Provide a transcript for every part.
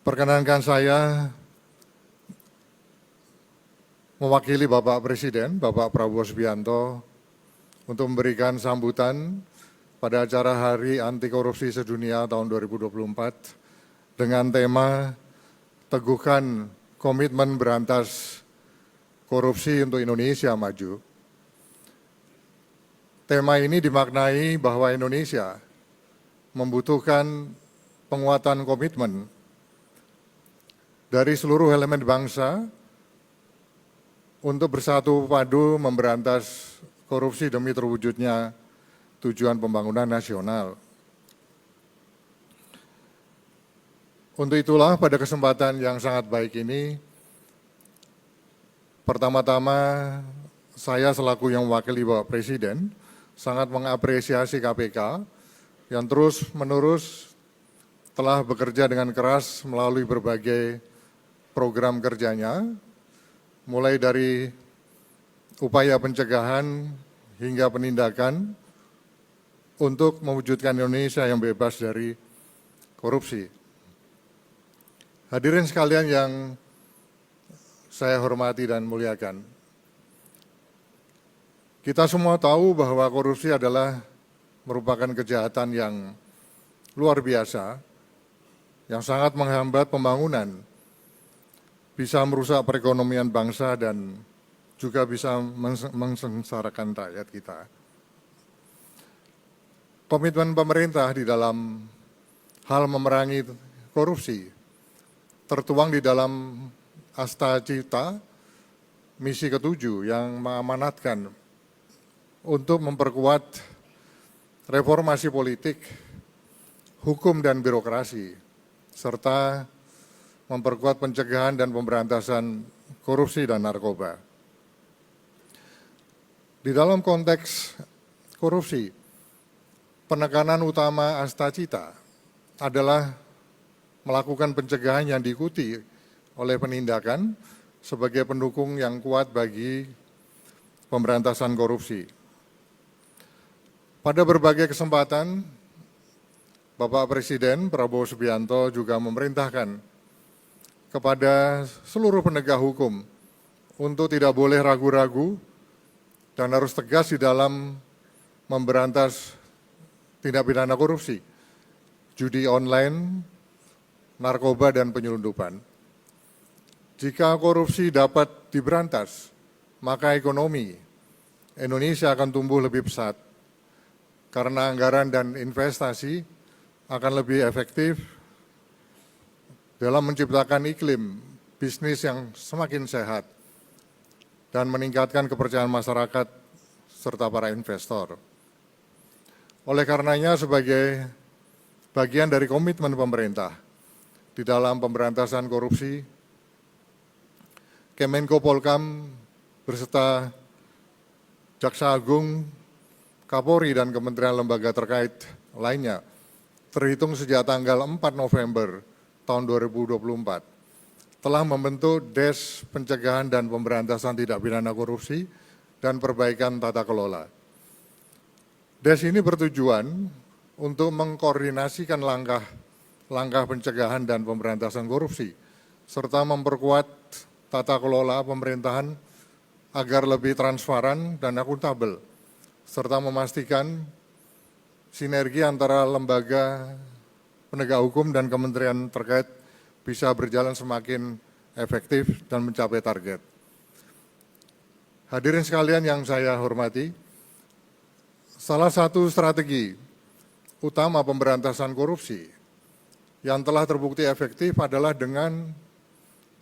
Perkenankan saya mewakili Bapak Presiden, Bapak Prabowo Subianto, untuk memberikan sambutan pada acara Hari Anti Korupsi Sedunia tahun 2024 dengan tema Teguhkan Komitmen Berantas Korupsi untuk Indonesia Maju. Tema ini dimaknai bahwa Indonesia membutuhkan penguatan komitmen dari seluruh elemen bangsa untuk bersatu padu memberantas korupsi demi terwujudnya tujuan pembangunan nasional. Untuk itulah pada kesempatan yang sangat baik ini, pertama-tama saya selaku yang mewakili Bapak Presiden sangat mengapresiasi KPK yang terus-menerus telah bekerja dengan keras melalui berbagai program kerjanya, mulai dari upaya pencegahan hingga penindakan untuk mewujudkan Indonesia yang bebas dari korupsi. Hadirin sekalian yang saya hormati dan muliakan, kita semua tahu bahwa korupsi adalah merupakan kejahatan yang luar biasa, yang sangat menghambat pembangunan, bisa merusak perekonomian bangsa dan juga bisa mensengsarakan rakyat kita. Komitmen pemerintah di dalam hal memerangi korupsi tertuang di dalam Asta Cita misi ke-7 yang mengamanatkan untuk memperkuat reformasi politik, hukum dan birokrasi, serta memperkuat pencegahan dan pemberantasan korupsi dan narkoba. Di dalam konteks korupsi, penekanan utama Asta Cita adalah melakukan pencegahan yang diikuti oleh penindakan sebagai pendukung yang kuat bagi pemberantasan korupsi. Pada berbagai kesempatan, Bapak Presiden Prabowo Subianto juga memerintahkan kepada seluruh penegak hukum untuk tidak boleh ragu-ragu dan harus tegas di dalam memberantas tindak pidana korupsi, judi online, narkoba, dan penyelundupan. Jika korupsi dapat diberantas, maka ekonomi Indonesia akan tumbuh lebih pesat karena anggaran dan investasi akan lebih efektif dalam menciptakan iklim bisnis yang semakin sehat dan meningkatkan kepercayaan masyarakat serta para investor. Oleh karenanya, sebagai bagian dari komitmen pemerintah di dalam pemberantasan korupsi, Kemenko Polhukam beserta Jaksa Agung, Kapolri, dan Kementerian Lembaga terkait lainnya terhitung sejak tanggal 4 November tahun 2024 telah membentuk Des Pencegahan dan Pemberantasan Tindak Pidana Korupsi dan Perbaikan Tata Kelola. Des ini bertujuan untuk mengkoordinasikan langkah pencegahan dan pemberantasan korupsi, serta memperkuat tata kelola pemerintahan agar lebih transparan dan akuntabel, serta memastikan sinergi antara lembaga penegak hukum dan kementerian terkait bisa berjalan semakin efektif dan mencapai target. Hadirin sekalian yang saya hormati, salah satu strategi utama pemberantasan korupsi yang telah terbukti efektif adalah dengan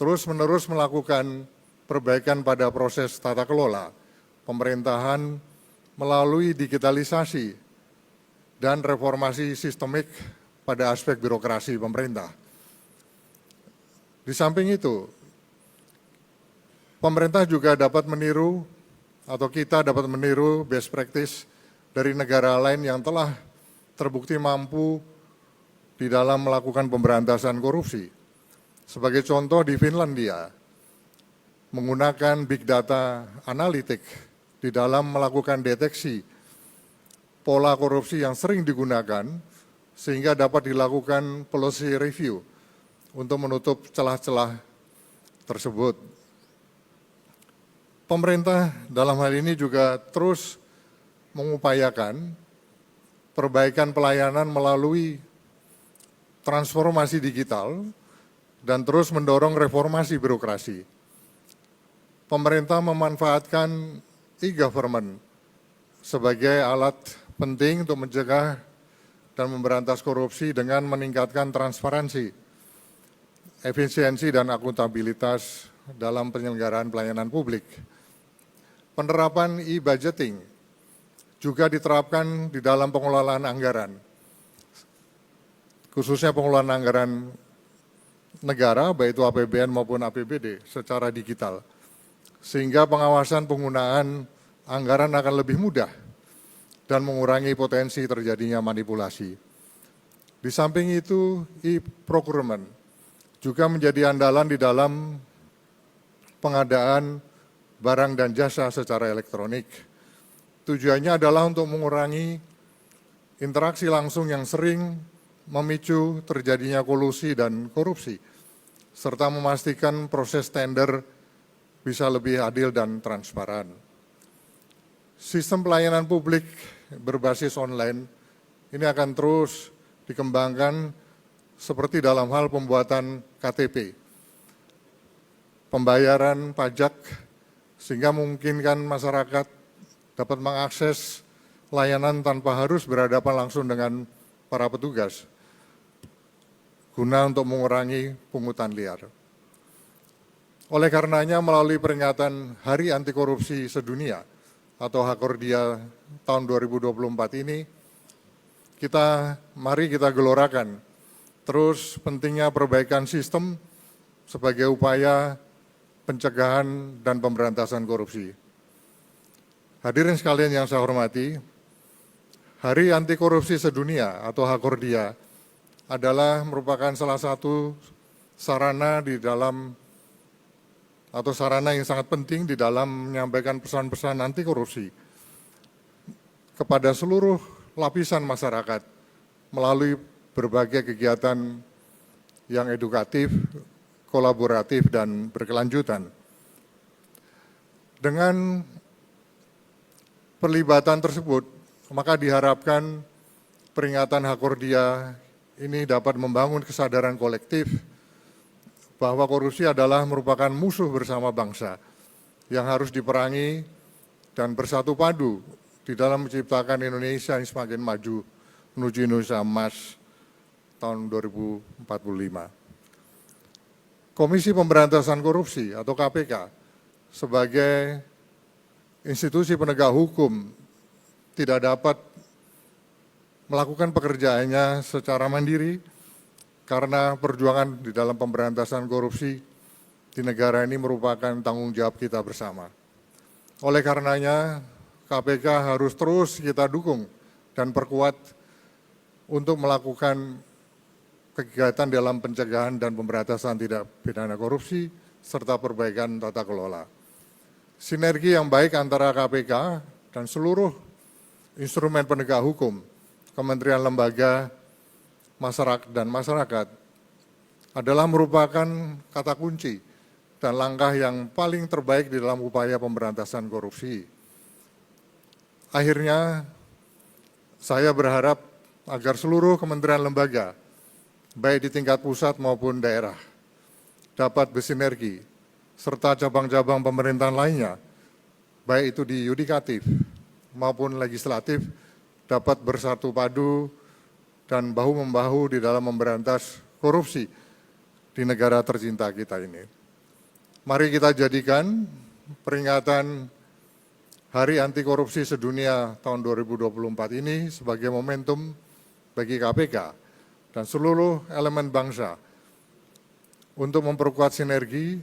terus-menerus melakukan perbaikan pada proses tata kelola pemerintahan melalui digitalisasi dan reformasi sistemik pada aspek birokrasi pemerintah. Di samping itu, pemerintah juga dapat meniru atau kita dapat meniru best practice dari negara lain yang telah terbukti mampu di dalam melakukan pemberantasan korupsi. Sebagai contoh, di Finlandia menggunakan big data analitik di dalam melakukan deteksi pola korupsi yang sering digunakan sehingga dapat dilakukan policy review untuk menutup celah-celah tersebut. Pemerintah dalam hal ini juga terus mengupayakan perbaikan pelayanan melalui transformasi digital dan terus mendorong reformasi birokrasi. Pemerintah memanfaatkan e-government sebagai alat penting untuk mencegah dan memberantas korupsi dengan meningkatkan transparansi, efisiensi, dan akuntabilitas dalam penyelenggaraan pelayanan publik. Penerapan e-budgeting juga diterapkan di dalam pengelolaan anggaran, khususnya pengelolaan anggaran negara, baik itu APBN maupun APBD, secara digital. Sehingga pengawasan penggunaan anggaran akan lebih mudah dan mengurangi potensi terjadinya manipulasi. Di samping itu, e-procurement juga menjadi andalan di dalam pengadaan barang dan jasa secara elektronik. Tujuannya adalah untuk mengurangi interaksi langsung yang sering memicu terjadinya kolusi dan korupsi, serta memastikan proses tender bisa lebih adil dan transparan. Sistem pelayanan publik berbasis online ini akan terus dikembangkan seperti dalam hal pembuatan KTP, pembayaran pajak, sehingga memungkinkan masyarakat dapat mengakses layanan tanpa harus berhadapan langsung dengan para petugas, guna untuk mengurangi pungutan liar. Oleh karenanya, melalui peringatan Hari Anti Korupsi Sedunia atau Hakordia tahun 2024 ini, mari kita gelorakan terus pentingnya perbaikan sistem sebagai upaya pencegahan dan pemberantasan korupsi. Hadirin sekalian yang saya hormati, Hari Anti Korupsi Sedunia atau Hakordia adalah merupakan salah satu sarana sarana yang sangat penting di dalam menyampaikan pesan-pesan anti korupsi kepada seluruh lapisan masyarakat melalui berbagai kegiatan yang edukatif, kolaboratif, dan berkelanjutan. Dengan perlibatan tersebut, maka diharapkan peringatan Hakordia ini dapat membangun kesadaran kolektif bahwa korupsi adalah merupakan musuh bersama bangsa yang harus diperangi dan bersatu padu di dalam menciptakan Indonesia yang semakin maju menuju Indonesia Emas tahun 2045. Komisi Pemberantasan Korupsi atau KPK sebagai institusi penegak hukum tidak dapat melakukan pekerjaannya secara mandiri karena perjuangan di dalam pemberantasan korupsi di negara ini merupakan tanggung jawab kita bersama. Oleh karenanya, KPK harus terus kita dukung dan perkuat untuk melakukan kegiatan dalam pencegahan dan pemberantasan tindak pidana korupsi serta perbaikan tata kelola. Sinergi yang baik antara KPK dan seluruh instrumen penegak hukum, kementerian, lembaga, masyarakat adalah merupakan kata kunci dan langkah yang paling terbaik di dalam upaya pemberantasan korupsi. Akhirnya, saya berharap agar seluruh kementerian lembaga, baik di tingkat pusat maupun daerah, dapat bersinergi, serta cabang-cabang pemerintahan lainnya, baik itu di yudikatif maupun legislatif, dapat bersatu padu dan bahu-membahu di dalam memberantas korupsi di negara tercinta kita ini. Mari kita jadikan peringatan Hari Anti Korupsi Sedunia tahun 2024 ini sebagai momentum bagi KPK dan seluruh elemen bangsa untuk memperkuat sinergi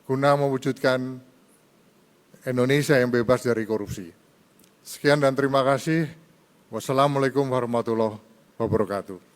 guna mewujudkan Indonesia yang bebas dari korupsi. Sekian dan terima kasih. Wassalamualaikum warahmatullahi wabarakatuh.